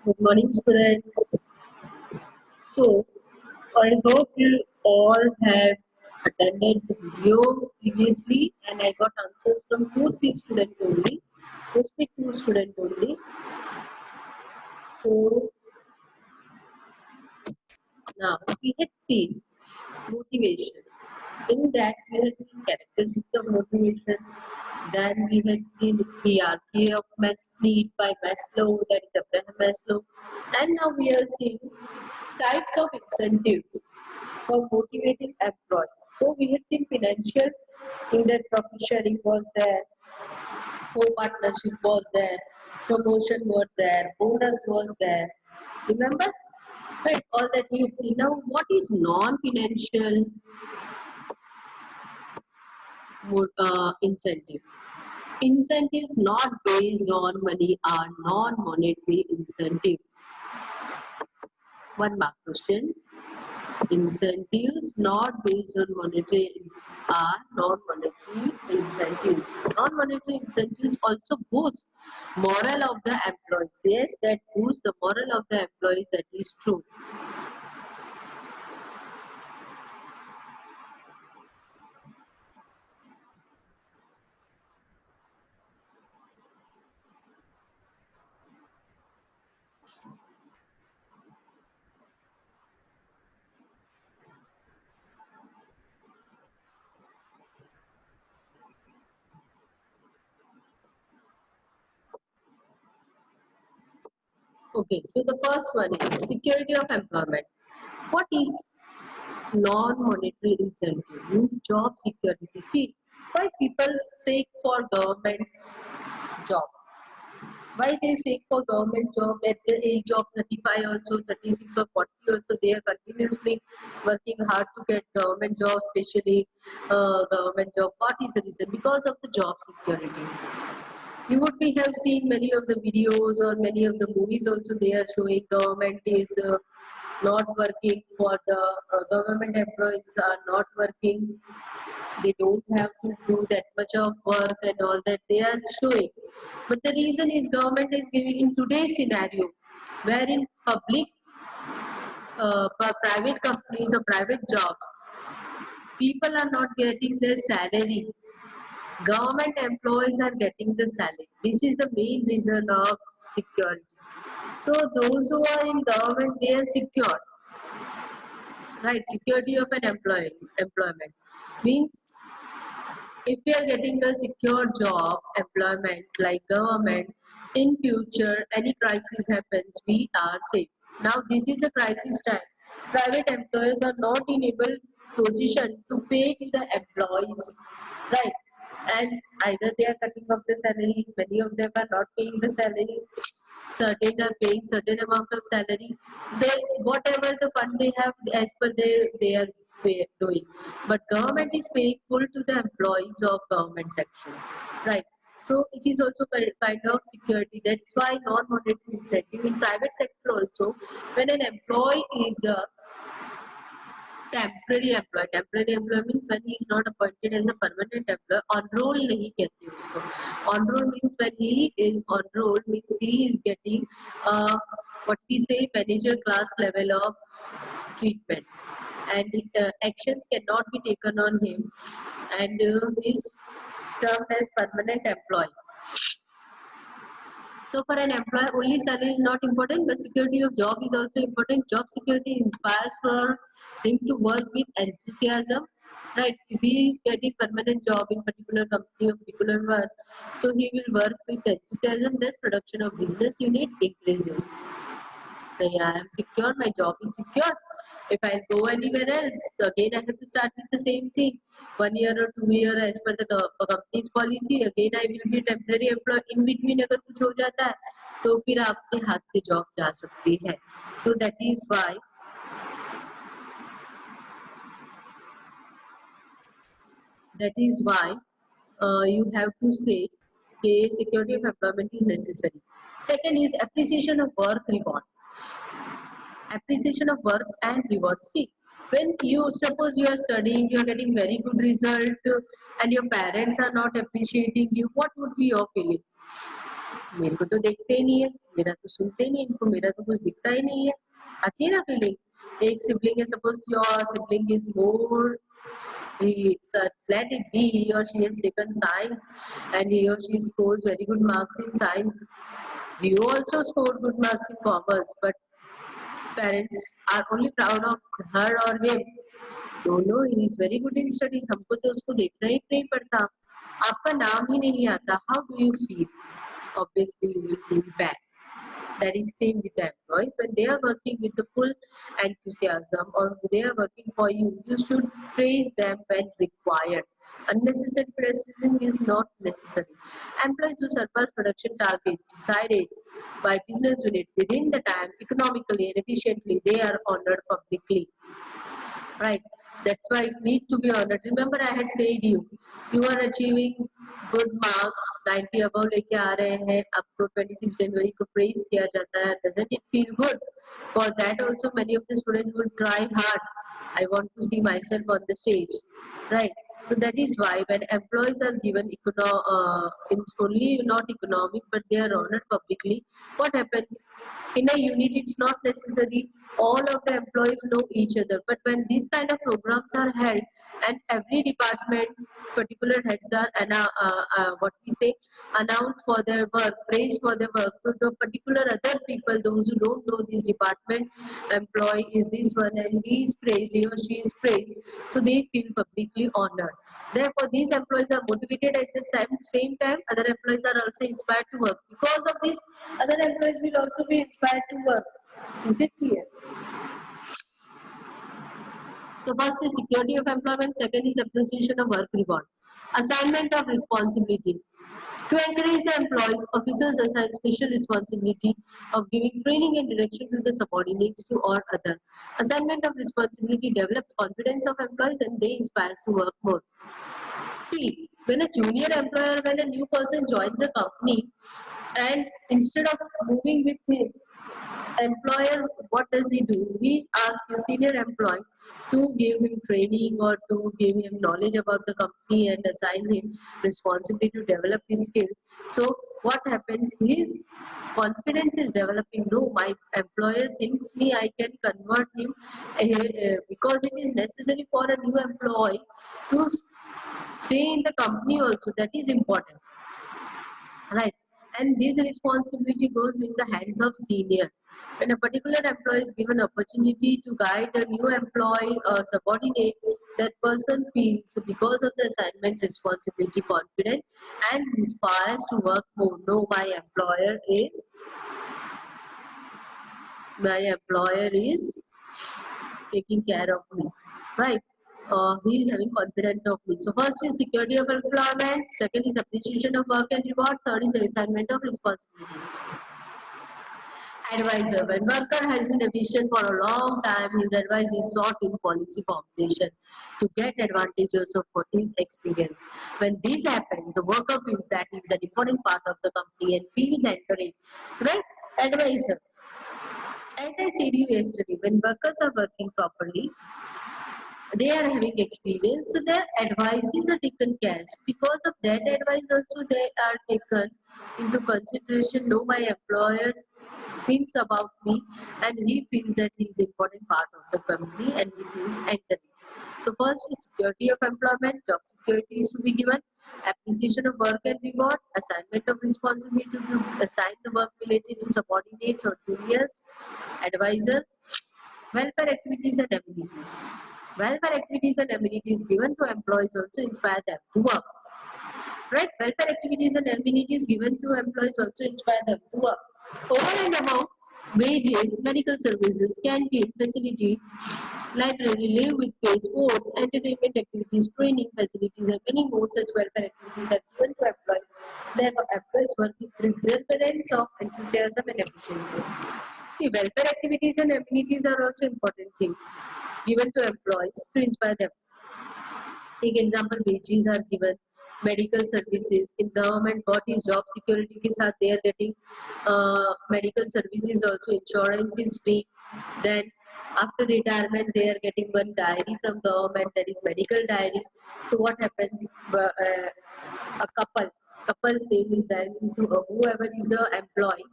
Good morning, students. So, I hope you all have attended the video previously, and I got answers from 2 3 students only, mostly 2 students only. So, now we had seen motivation. In that, we had seen characteristics of motivation. Then we had seen hierarchy of need by Maslow, that is Abraham Maslow. And now we are seeing types of incentives for motivating employees. So we had seen financial, in that profit sharing was there, co-partnership was there, promotion was there, bonus was there. Remember? Right, all that we have seen. Now, what is non-financial incentives? Incentives not based on money are non-monetary incentives. One mark question. Incentives not based on monetary are non-monetary incentives. Non-monetary incentives also boost morale of the employees. Yes, that boosts the morale of the employees. That is true. Okay, so the first one is security of employment. What is non-monetary incentive? Means job security. See, why people seek for government job? Why they seek for government job at the age of 35 also, 36 or 40 also, they are continuously working hard to get government job, especially government job. What is the reason? Because of the job security. You would be have seen many of the videos or many of the movies also, they are showing government is not working for the government employees are not working, they don't have to do that much of work and all that they are showing. But the reason is government is giving in today's scenario, wherein public private companies or private jobs, people are not getting their salary. Government employees are getting the salary. This is the main reason of security. So those who are in government, they are secure, right? Security of an employment means if we are getting a secure job, employment like government, in future any crisis happens, we are safe. Now this is a crisis time. Private employers are not in able position to pay to the employees, right? And either they are cutting off the salary, many of them are not paying the salary, certain are paying certain amount of salary. They whatever the fund they have as per they are doing. But government is paying full to the employees of government section, right? So it is also kind of security. That's why non-monetary incentive in private sector also. When an employee is temporary employee means when he is not appointed as a permanent employee, on roll नहीं कहते उसको. On roll means when he is on roll means he is getting what we say manager class level of treatment, and actions cannot be taken on him, and is termed as permanent employee. So for an employer, only salary is not important, but security of job is also important. Job security inspires for him to work with enthusiasm, right? If he is getting permanent job in particular company or particular work, so he will work with enthusiasm. Thus, production of business unit increases. So yeah, I am secure. My job is secure. If I go anywhere else, again I have to start with the same thing. 1 year or 2 year as per the company's policy. Again I will be temporary employee. In between अगर कुछ हो जाता है, तो फिर आपके हाथ से जॉब जा सकती है. So that is why you have to say okay, security of employment is necessary. Second is appreciation of work reward. Appreciation of work and reward. See, when you suppose you are studying, you are getting very good result, and your parents are not appreciating you, what would be your feeling? मेरे को तो देखते ही नहीं है. मेरा तो सुनते ही नहीं इनको, मेरा तो कुछ दिखता ही नहीं है। आती है ना फीलिंग। एक सिबलिंग है, suppose your sibling is more, let it be he or she has taken science and he or she scores very good marks in science. You also scored good marks in commerce, but parents are only proud of her or him. No, no, he is very good in studies. हमको तो उसको देखना ही नहीं पड़ता. आपका नाम ही नहीं आता. How do you feel? Obviously, you will feel bad. That is same with the employees. When they are working with the full enthusiasm or they are working for you, you should praise them when required. Unnecessary praising is not necessary. Employees who surpass production targets decided by business unit within the time economically and efficiently, they are honored publicly. Right? That's why it need to be honored. Remember, I had said you are achieving good marks, 90 above लेके आ रहे हैं, आपको 26 जनवरी को praise किया जाता है. Doesn't it feel good? For that also, many of the students will try hard. I want to see myself on the stage, right? So that is why when employees are given it's only not economic, but they are honored publicly. What happens in a unit? It's not necessary all of the employees know each other, but when these kind of programs are held and every department particular heads are what we say announced for their work, praised for their work, so the particular other people, those who don't know this department employee is this one and he is praised, he or she is praised, so they feel publicly honored. Therefore, these employees are motivated at the same time. Other employees are also inspired to work. Because of this, other employees will also be inspired to work. Is it clear? So first is security of employment, second is appreciation of work reward. Assignment of responsibility. To encourage the employees, officers assign special responsibility of giving training and direction to the subordinates to or other. Assignment of responsibility develops confidence of employees and they inspire to work more. See, when a junior employer, when a new person joins a company, and instead of moving with him, employer, what does he do? He asks a senior employee to give him training or to give him knowledge about the company and assign him responsibility to develop his skills. So what happens? His confidence is developing. No, my employer thinks me, I can convert him because it is necessary for a new employee to stay in the company also. That is important, right? And this responsibility goes in the hands of senior. When a particular employee is given opportunity to guide a new employee or subordinate, that person feels because of the assignment responsibility confident and inspires to work more. No, my employer is taking care of me, right? He is having confidence of me. So first is security of employment, second is appreciation of work and reward, third is assignment of responsibility. Advisor. When worker has been efficient for a long time, his advice is sought in policy formulation to get advantages of his experience. When this happens, the worker feels that he is an important part of the company and feels encouraged. Right? Advisor. As I said you yesterday, when workers are working properly, they are having experience, so their advices are taken care. Because of that advice also they are taken into consideration. No, my employer thinks about me and he feels that he is important part of the company and he feels encouraged. So first is security of employment, job security is to be given, appreciation of work and reward, assignment of responsibility to assign the work related to subordinates or juniors, advisor, welfare activities and amenities. Welfare activities and amenities given to employees also inspire them to work. Right? Welfare activities and amenities given to employees also inspire them to work. Over and above wages, medical services, canteen, facility, library, live with pay, sports, entertainment activities, training facilities, and many more such welfare activities are given to employees. Therefore, employees work with perseverance of enthusiasm and efficiency. See, welfare activities and amenities are also important things given to employees to inspire them. Take example, wages are given, medical services in government bodies, job security के साथ they are getting medical services also, insurance is free. Then after retirement they are getting one diary from government, that is medical diary. So what happens? A couple couple's name is there, means whoever is a employee,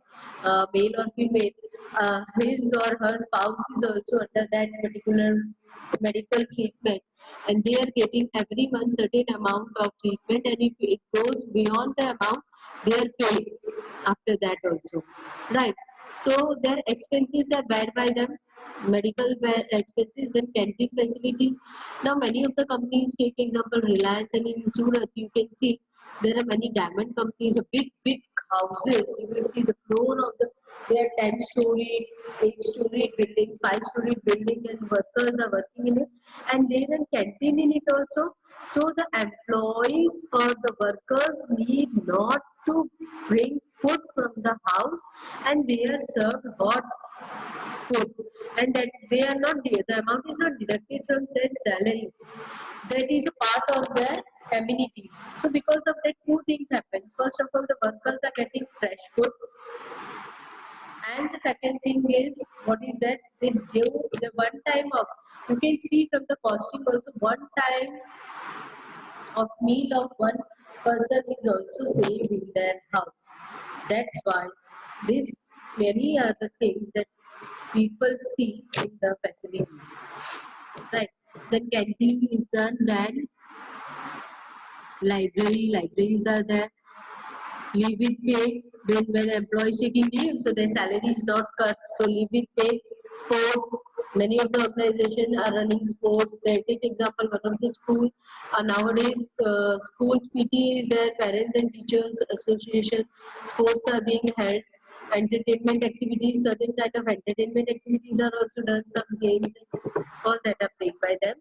male or female, his or her spouse is also under that particular medical treatment, and they are getting every month certain amount of treatment, and if it goes beyond the amount, they are paid after that also, right? So their expenses are bared by them, expenses, then canteen facilities. Now many of the companies, take example Reliance, and in Surat you can see there are many diamond companies, big houses. You will see the floor of they are 10-story, 8-story buildings, 5-story building, and workers are working in it, and there is canteen in it also. So the employees or the workers need not to bring food from the house, and they are served hot food, and that they are not the amount is not deducted from their salary. That is a part of their amenities. So because of that, two things happen. First of all, the workers are getting fresh food, and the second thing is, what is that, they do the one time of, you can see from the costing also, one time of meal of one person is also saved in their house. That's why this many are the things that people see in the facilities, right? The canteen is done, then libraries are there. Leave with pay, when employees taking leave, so their salary is not cut. So leave with pay. Sports. Many of the organizations are running sports. They take example one of the school. Nowadays, schools PT is there. Parents and Teachers Association. Sports are being held. Entertainment activities. Certain kind of entertainment activities are also done. Some games, all that are played by them.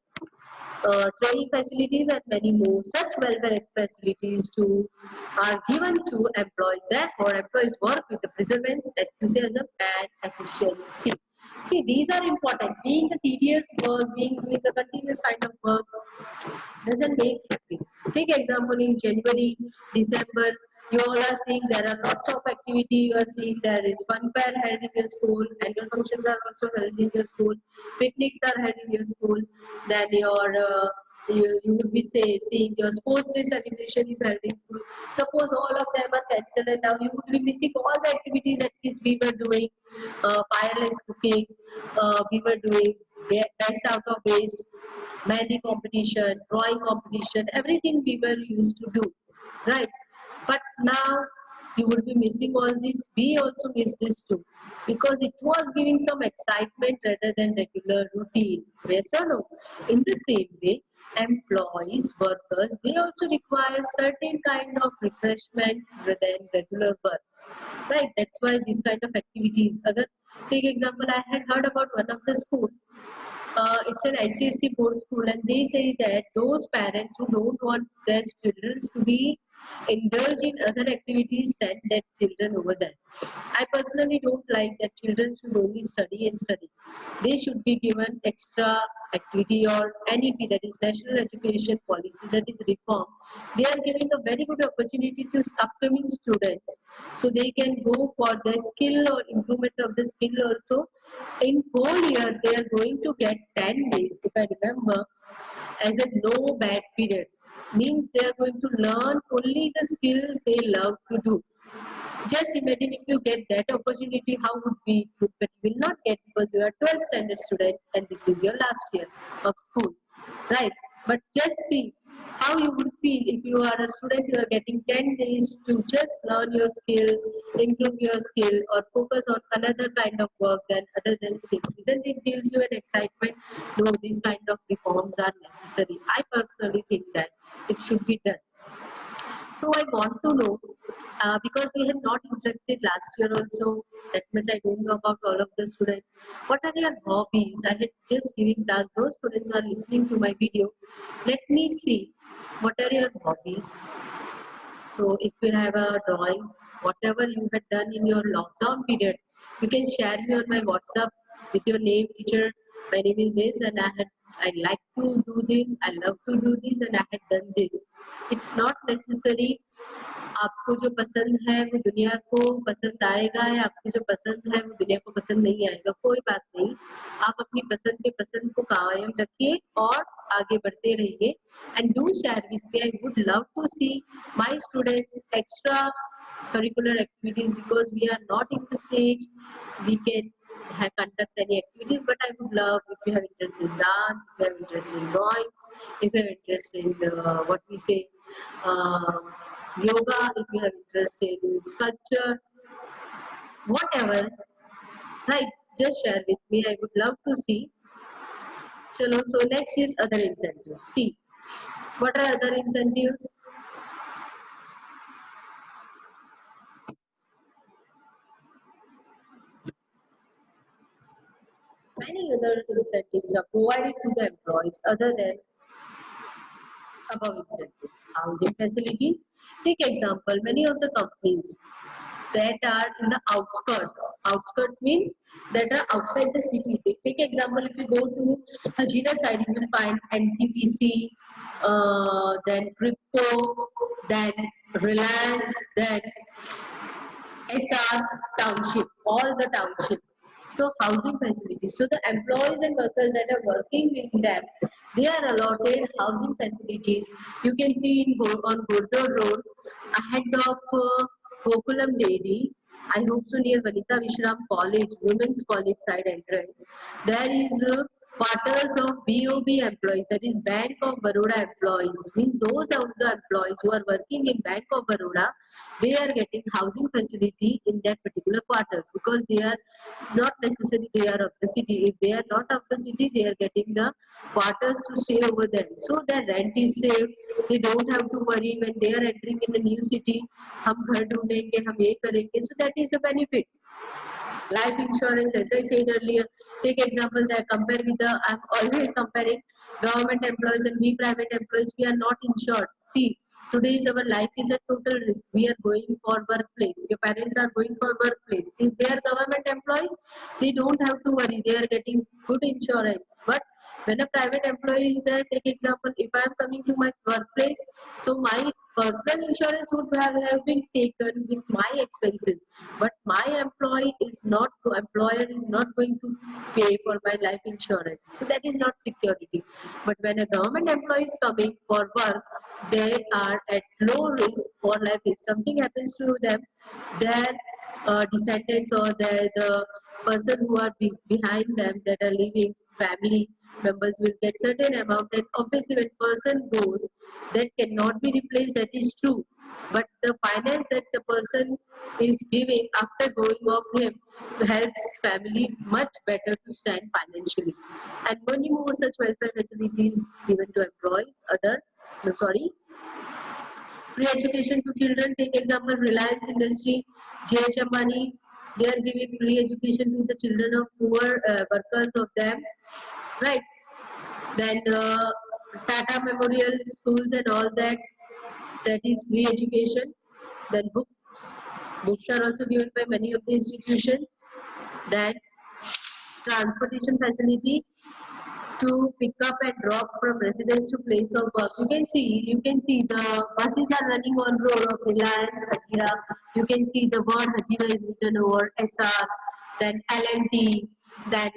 Training facilities, and many more such welfare facilities are given to employees. Therefore, employees work with the perseverance, enthusiasm, and efficiency. See, these are important. Being the tedious work, being doing the continuous kind of work doesn't make happy. Take example in January, December, you all are seeing there are lots of activity. You are seeing there is fun fair held in your school, annual functions are also held in your school, picnics are held in your school, then you will be seeing your sports day celebration is held in school. Suppose all of them are cancelled, and now you would be missing all the activities that is we were doing, fireless cooking, we were doing best out of waste, mehndi competition, drawing competition, everything we were used to do, right? But now you would be missing all this. We also miss this too, because it was giving some excitement rather than regular routine. Yes or no? In the same way, employees, workers, they also require certain kind of refreshment rather than regular work. Right? That's why these kind of activities. Other take example, I had heard about one of the school, it's an ICSE board school, and they say that those parents who don't want their children to be indulge in other activities send their children over there. I personally don't like that children should only study and study. They should be given extra activity, or NEP, that is National Education Policy, that is reform. They are giving a very good opportunity to upcoming students, so they can go for their skill or improvement of the skill also. In whole year they are going to get 10 days, if I remember, as a no bad period. Means they are going to learn only the skills they love to do. Just imagine if you get that opportunity, how would be good, but you will not get, because you are 12th standard student and this is your last year of school, right? But just see how you would feel if you are a student, you are getting 10 days to just learn your skill, improve your skill, or focus on another kind of work than other than skill. Isn't it gives you an excitement? No, these kind of reforms are necessary. I personally think that it should be done. So I want to know, because we had not interacted last year also, that much I don't know about all of the students. What are your hobbies? I had just giving that those students are listening to my video. Let me see what are your hobbies. So if you have a drawing, whatever you had done in your lockdown period, you can share me on my WhatsApp with your name, teacher. My name is this, and I like to do this. I love to do this, and I had done this. It's not necessary आपको जो पसंद है वो दुनिया को पसंद आएगा, या आपको जो पसंद है वो दुनिया को पसंद नहीं आएगा, कोई बात नहीं। आप अपनी पसंद पे पसंद को कायम रखिए और आगे बढ़ते रहिए। And do share with me, I would love to see my students extra curricular activities, because we are not in the stage we can conduct any activities, but I would love if you have interest in dance, if you have interest in drawings, if you have interest in what we say uh, yoga, if you have interest in sculpture, whatever, right? Just share with me, I would love to see. Chalo, so next is other incentives. See, what are other incentives? Many other incentives are provided to the employees other than above incentives. Housing facility. Take example, many of the companies that are in the outskirts. Outskirts means that are outside the city. Take example, if you go to Hajira side, you will find NTPC, then Crypto, then Reliance, then SR township, all the township. So housing facilities. So the employees and workers that are working in them, they are allotted housing facilities. You can see on Gurdwar Road, ahead of Gokulam Dairy. I hope so, near Vanita Vishram College, Women's College side entrance. There is quarters of BOB employees, that is Bank of Baroda employees. Means those of the employees who are working in Bank of Baroda, they are getting housing facility in that particular quarters, because they are not necessarily they are of the city. If they are not of the city, they are getting the quarters to stay over there. So their rent is saved. They don't have to worry when they are entering in a new city. हम घर ढूंढेंगे, हम ये करेंगे. So that is the benefit. Life insurance, as I said earlier, take examples. I compare with the. I'm always comparing government employees and we private employees. We are not insured. See, today's our life is a total risk. We are going for workplace. Your parents are going for workplace. If they are government employees, they don't have to worry. They are getting good insurance. But when a private employee is there, take example, if I am coming to my workplace, so my personal insurance would have been taken with my expenses, but my employer is not going to pay for my life insurance. So that is not security. But when a government employee is coming for work, they are at low risk for life. If something happens to them, their descendants or the person who are behind them that are living family members will get certain amount, and obviously when person goes, that cannot be replaced, that is true, but the finance that the person is giving after going off him helps family much better to stand financially. And many more such welfare facilities given to employees. Other, no, sorry, free education to children. Take example, Reliance Industry, JH Ambani, they are giving free education to the children of poor workers of them, right? Then Tata Memorial schools and all that, that is free education. Then books are also given by many of the institutions. Then transportation facility to pick up and drop from residence to place of work. You can see the buses are running on road of Reliance, Hajira. You can see the word Hajira is written over SR, then LNT, then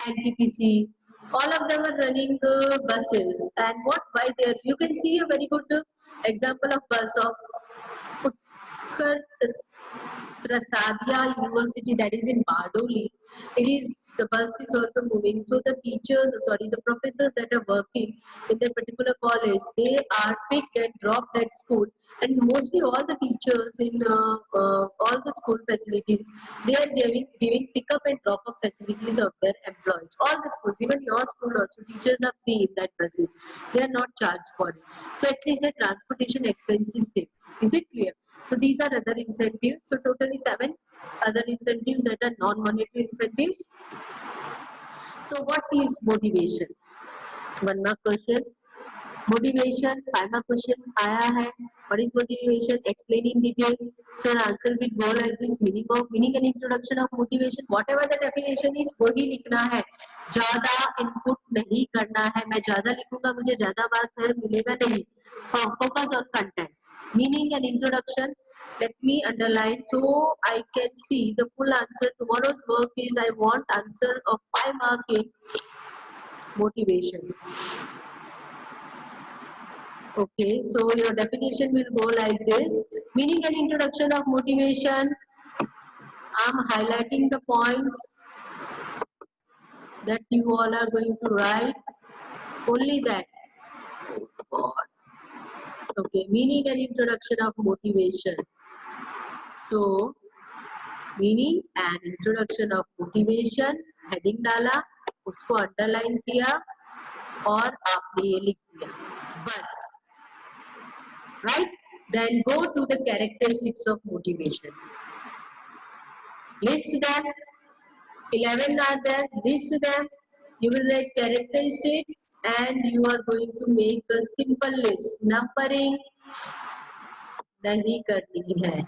NTPC. All of them are running buses. And what why there? You can see a very good example of bus of Uttar Trasadia University, that is in Bardoli. It is the bus is also moving. So the teachers, sorry, the professors that are working in that particular college, they are picked and dropped at school. And mostly all the teachers in all the school facilities, they are giving pick up and drop up facilities of their employees. All the schools, even your school also, teachers are free in that buses. They are not charged for it. So at least the transportation expense is saved. Is it clear? So these are other incentives. So totally 7 other incentives that are non-monetary incentives. So what is motivation? One more question. Motivation, 5 mark question आया है. What is motivation? Explain in detail. So answer will go like this. Meaning and introduction of motivation. Whatever the definition is, वही लिखना है. ज़्यादा input नहीं करना है. मैं ज़्यादा लिखूंगा, मुझे ज़्यादा मार्क मिलेगा नहीं. Focus on content. Meaning and introduction. Let me underline so I can see the full answer. Tomorrow's work is I want answer of 5 mark in motivation. Okay, so your definition will go like this. Meaning and introduction of motivation. I'm highlighting the points that you all are going to write. Only that. Okay, meaning and introduction of motivation. So, meaning and introduction of motivation, heading डाला, उसको underline किया और आपने ये लिख दिया, बस, right? Then go to the characteristics of motivation. List them. 11 are there. List them. You will write characteristics and you are going to make a simple list. Numbering नहीं करनी है.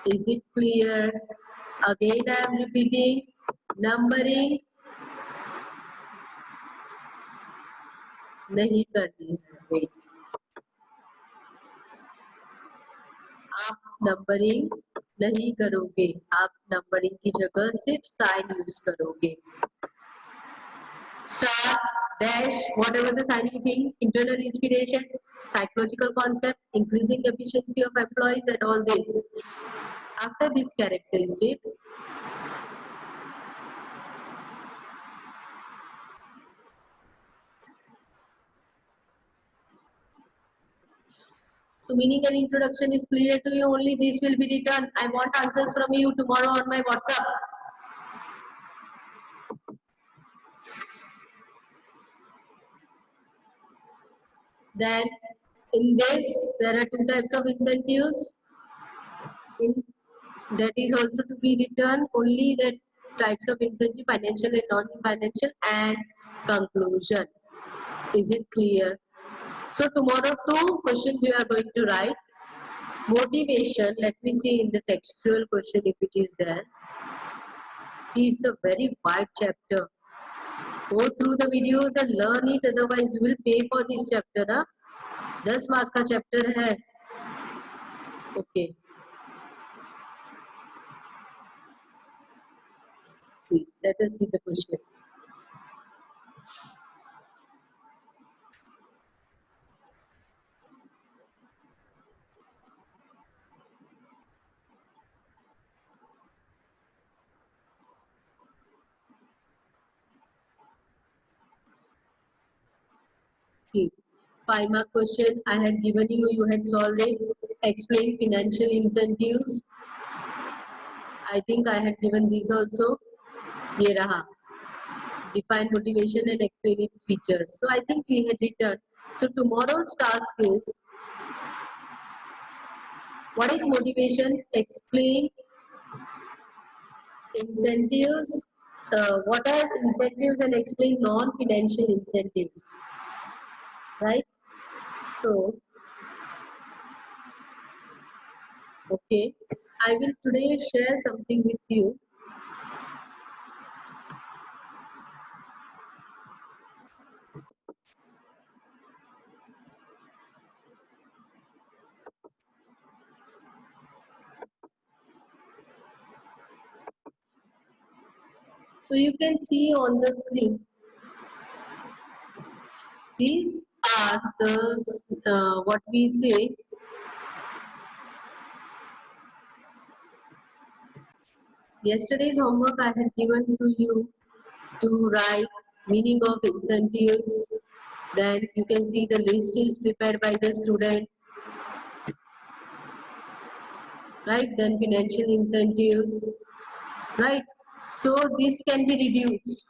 Is it clear? Again I am repeating. Numbering नहीं करनी है. Wait. आप numbering नहीं करोगे, आप नंबरिंग की जगह सिर्फ साइन यूज करोगे. Star, dash, whatever the sign you think, internal inspiration, psychological concept, increasing efficiency of employees and all this. After these characteristics, so meaning and introduction is clear to you, only this will be written. I want answers from you tomorrow on my WhatsApp. Then in this, there are 2 types of incentives. That is also to be written, only that types of incentive, financial and non-financial, and conclusion. Is it clear? So tomorrow 2 questions you are going to write. Motivation, let me see in the textual question if it is there. See, it's a very wide chapter. Go through the videos and learn it, otherwise you will pay for this chapter. Na? 10 mark का chapter है. Okay. See, let us see the question. See, 5 mark question I had given you, you had solved it. Explain financial incentives. I think I had given these also. ये रहा. Define motivation and explain its features. So I think we had written. So tomorrow's task is, what is motivation? Explain incentives. What are incentives and explain non-financial incentives. Right? So, okay. I will today share something with you. So you can see on the screen, these are the what we say, yesterday's homework I had given to you to write meaning of incentives. Then you can see the list is prepared by the student, right? Then financial incentives, right? So this can be reduced.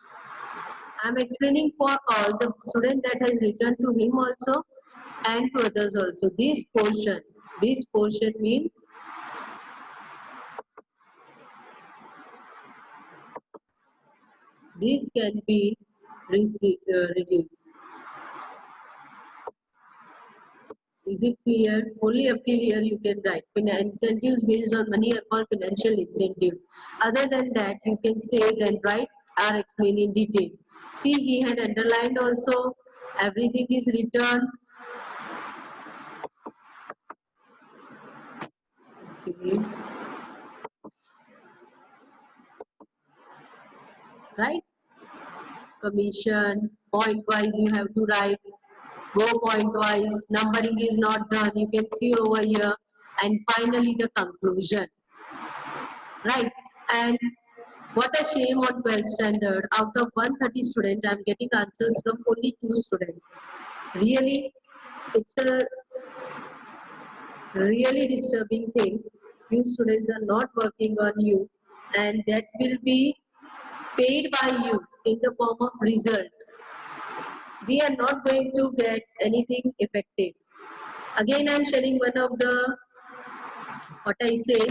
I'm explaining for all the student that has written to him also and to others also. This portion means this can be reduced. Is it clear? Only up till here you can write. Incentives based on money are called financial incentive. Other than that, you can say then write or explain in detail. See, he had underlined also. Everything is written. Okay. Right? Commission, point wise you have to write, go point wise, numbering is not done, you can see over here, and finally the conclusion, right? And what a shame on 12th standard, out of 130 students, I am getting answers from only 2 students. Really, it's a really disturbing thing. You students are not working on you, and that will be paid by you in the form of result. We are not going to get anything effective. Again, I am sharing one of the, what I say,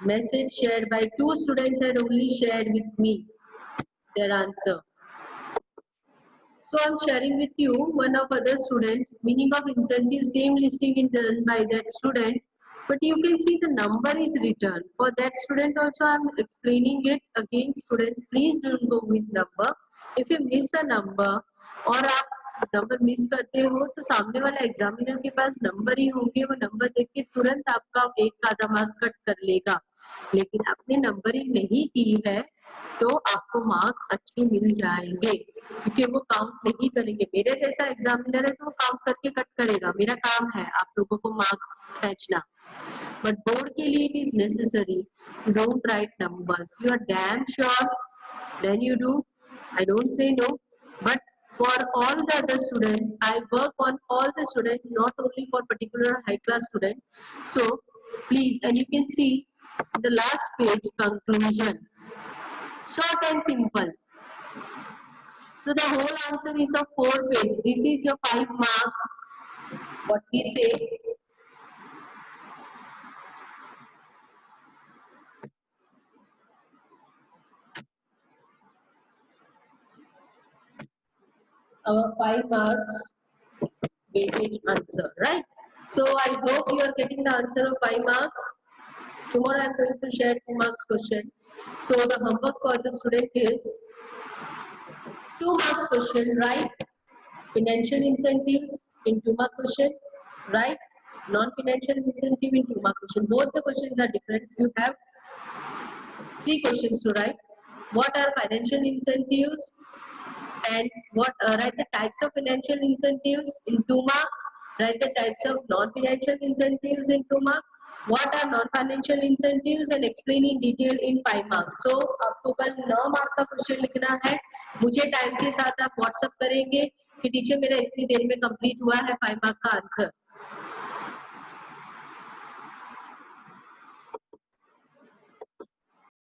message shared by 2 students had only shared with me their answer. So I am sharing with you one of other student, meaning of incentive, same listing is done by that student, but you can see the number is written. For that student also I am explaining it again. Students, please don't go with number. If you miss a number और आप number miss करते हो तो सामने वाला examiner के पास number ही होंगे, वो नंबर देख के तुरंत आपका एक आधा मार्क कट कर लेगा। लेकिन आपने नंबरिंग नहीं की है तो आपको मार्क्स अच्छे मिल जाएंगे, क्योंकि वो काउंट नहीं करेंगे। मेरे जैसा एग्जामिनर है तो वो काउंट करके कट करेगा, मेरा काम है आप लोगों को मार्क्स खींचना। बट बोर्ड के लिए it is necessary, don't write numbers, you are damn sure then you do, I don't say no, but for all the other students, I work on all the students, not only for particular high class students. So please, and you can see the last page conclusion, short and simple. So the whole answer is of 4 pages. This is your 5 marks. What we say, our 5 marks weightage answer, right? So I hope you are getting the answer of 5 marks. Tomorrow I am going to share 2 marks question. So the homework for the student is 2 marks question, right? Financial incentives in 2 mark question, right? Non-financial incentive in 2 mark question. Both the questions are different. You have 3 questions to write. What are financial incentives, and what write the types of financial incentives in 2 mark. Write the types of non-financial incentives in 2 mark. What are non-financial incentives and explain in detail in 5 marks. So आपको कल 9 mark का question लिखना है। मुझे time के साथ आप WhatsApp करेंगे कि टीचर मेरा इतनी देर में कंप्लीट हुआ है 5 मार्क का आंसर।